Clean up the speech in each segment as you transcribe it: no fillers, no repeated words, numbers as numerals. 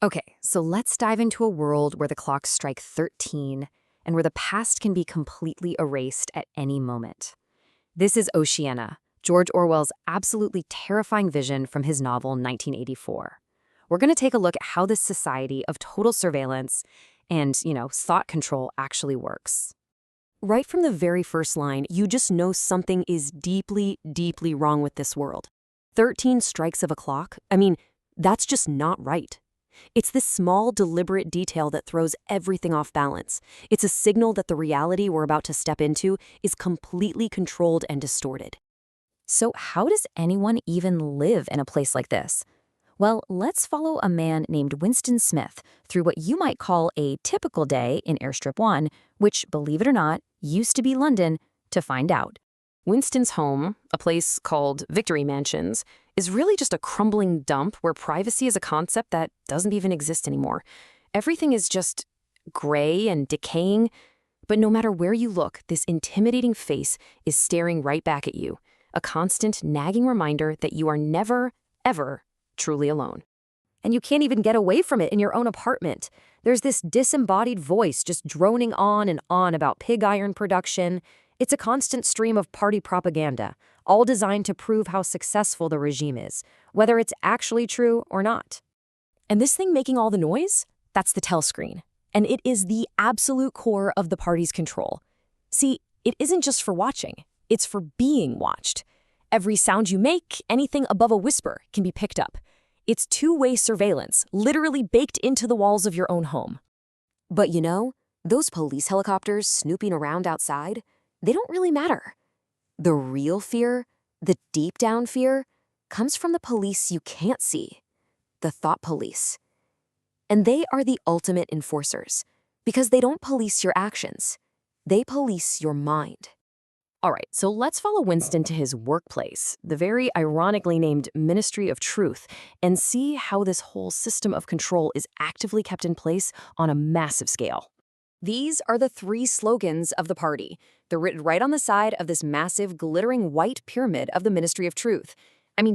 Okay, so let's dive into a world where the clocks strike 13 and where the past can be completely erased at any moment. This is Oceana, George Orwell's absolutely terrifying vision from his novel 1984. We're going to take a look at how this society of total surveillance and, thought control actually works. Right from the very first line, you just know something is deeply, deeply wrong with this world. 13 strikes of a clock? That's just not right. It's this small, deliberate detail that throws everything off balance. It's a signal that the reality we're about to step into is completely controlled and distorted. So how does anyone even live in a place like this? Well, let's follow a man named Winston Smith through what you might call a typical day in Airstrip 1, which, believe it or not, used to be London, to find out. Winston's home, a place called Victory Mansions, is really just a crumbling dump where privacy is a concept that doesn't even exist anymore. Everything is just gray and decaying, but no matter where you look, this intimidating face is staring right back at you, a constant nagging reminder that you are never, ever truly alone. And you can't even get away from it in your own apartment. There's this disembodied voice just droning on and on about pig iron production. It's a constant stream of party propaganda, all designed to prove how successful the regime is, whether it's actually true or not. And this thing making all the noise? That's the telescreen. And it is the absolute core of the party's control. See, it isn't just for watching, it's for being watched. Every sound you make, anything above a whisper, can be picked up. It's two-way surveillance, literally baked into the walls of your own home. But those police helicopters snooping around outside, they don't really matter. The real fear, the deep down fear, comes from the police you can't see, the thought police. And they are the ultimate enforcers, because they don't police your actions. They police your mind. All right, so let's follow Winston to his workplace, the very ironically named Ministry of Truth, and see how this whole system of control is actively kept in place on a massive scale. These are the 3 slogans of the party. They're written right on the side of this massive, glittering white pyramid of the Ministry of Truth.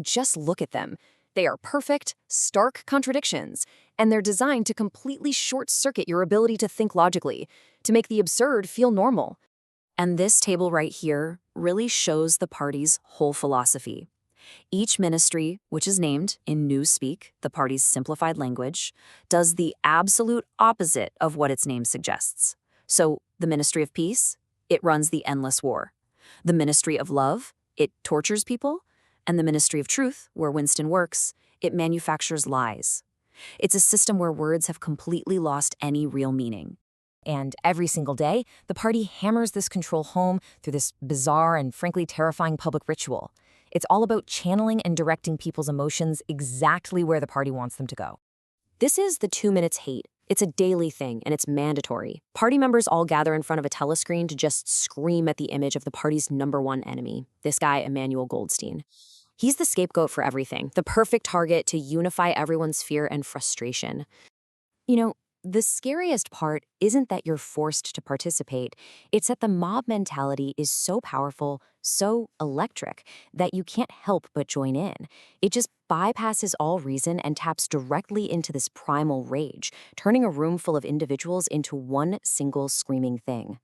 Just look at them. They are perfect, stark contradictions, and they're designed to completely short-circuit your ability to think logically, to make the absurd feel normal. And this table right here really shows the party's whole philosophy. Each ministry, which is named in Newspeak, the party's simplified language, does the absolute opposite of what its name suggests. So the Ministry of Peace, it runs the endless war. The Ministry of Love, it tortures people. And the Ministry of Truth, where Winston works, it manufactures lies. It's a system where words have completely lost any real meaning. And every single day, the party hammers this control home through this bizarre and frankly terrifying public ritual. It's all about channeling and directing people's emotions exactly where the party wants them to go. This is the 2 minutes hate. It's a daily thing, and it's mandatory. Party members all gather in front of a telescreen to just scream at the image of the party's #1 enemy, this guy, Emmanuel Goldstein. He's the scapegoat for everything, the perfect target to unify everyone's fear and frustration. The scariest part isn't that you're forced to participate. It's that the mob mentality is so powerful, so electric, that you can't help but join in. It just bypasses all reason and taps directly into this primal rage, turning a room full of individuals into one single screaming thing.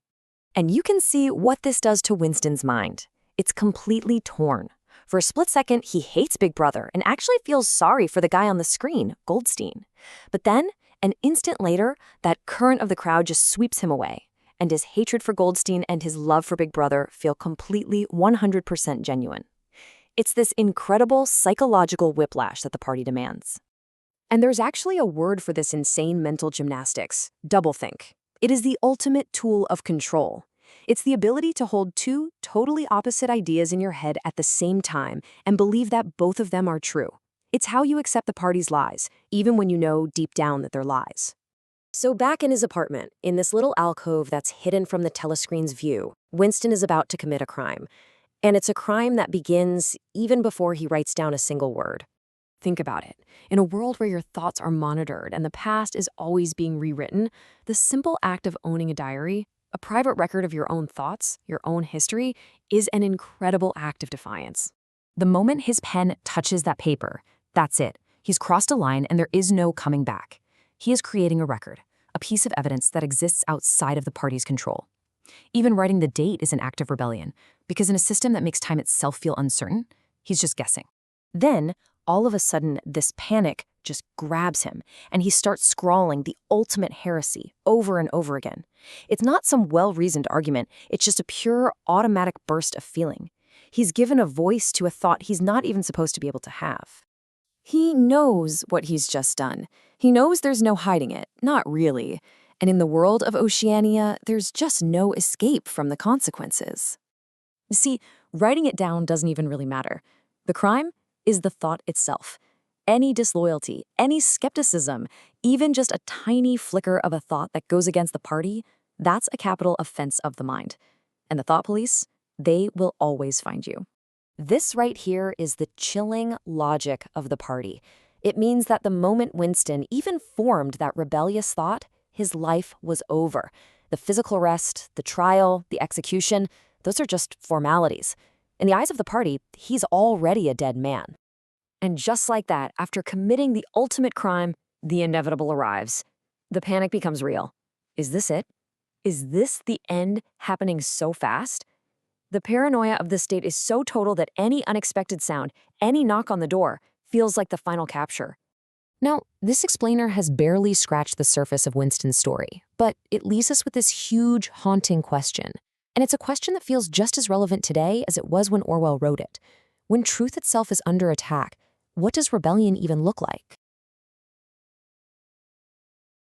And you can see what this does to Winston's mind. It's completely torn. For a split second, he hates Big Brother and actually feels sorry for the guy on the screen, Goldstein. But then, an instant later, that current of the crowd just sweeps him away, and his hatred for Goldstein and his love for Big Brother feel completely 100% genuine. It's this incredible psychological whiplash that the party demands. And there's actually a word for this insane mental gymnastics: doublethink. It is the ultimate tool of control. It's the ability to hold 2 totally opposite ideas in your head at the same time and believe that both of them are true. It's how you accept the party's lies, even when you know deep down that they're lies. So back in his apartment, in this little alcove that's hidden from the telescreen's view, Winston is about to commit a crime. And it's a crime that begins even before he writes down a single word. Think about it. In a world where your thoughts are monitored and the past is always being rewritten, the simple act of owning a diary, a private record of your own thoughts, your own history, is an incredible act of defiance. The moment his pen touches that paper, that's it. He's crossed a line and there is no coming back. He is creating a record, a piece of evidence that exists outside of the party's control. Even writing the date is an act of rebellion, because in a system that makes time itself feel uncertain, he's just guessing. Then, all of a sudden, this panic just grabs him, and he starts scrawling the ultimate heresy over and over again. It's not some well-reasoned argument, it's just a pure, automatic burst of feeling. He's given a voice to a thought he's not even supposed to be able to have. He knows what he's just done. He knows there's no hiding it, not really. And in the world of Oceania, there's just no escape from the consequences. You see, writing it down doesn't even really matter. The crime is the thought itself. Any disloyalty, any skepticism, even just a tiny flicker of a thought that goes against the party, that's a capital offense of the mind. And the thought police, they will always find you. This right here is the chilling logic of the party. It means that the moment Winston even formed that rebellious thought, his life was over. The physical arrest, the trial, the execution, those are just formalities. In the eyes of the party, he's already a dead man. And just like that, after committing the ultimate crime, the inevitable arrives. The panic becomes real. Is this it? Is this the end happening so fast? The paranoia of the state is so total that any unexpected sound, any knock on the door, feels like the final capture. Now, this explainer has barely scratched the surface of Winston's story, but it leaves us with this huge, haunting question. And it's a question that feels just as relevant today as it was when Orwell wrote it. When truth itself is under attack, what does rebellion even look like?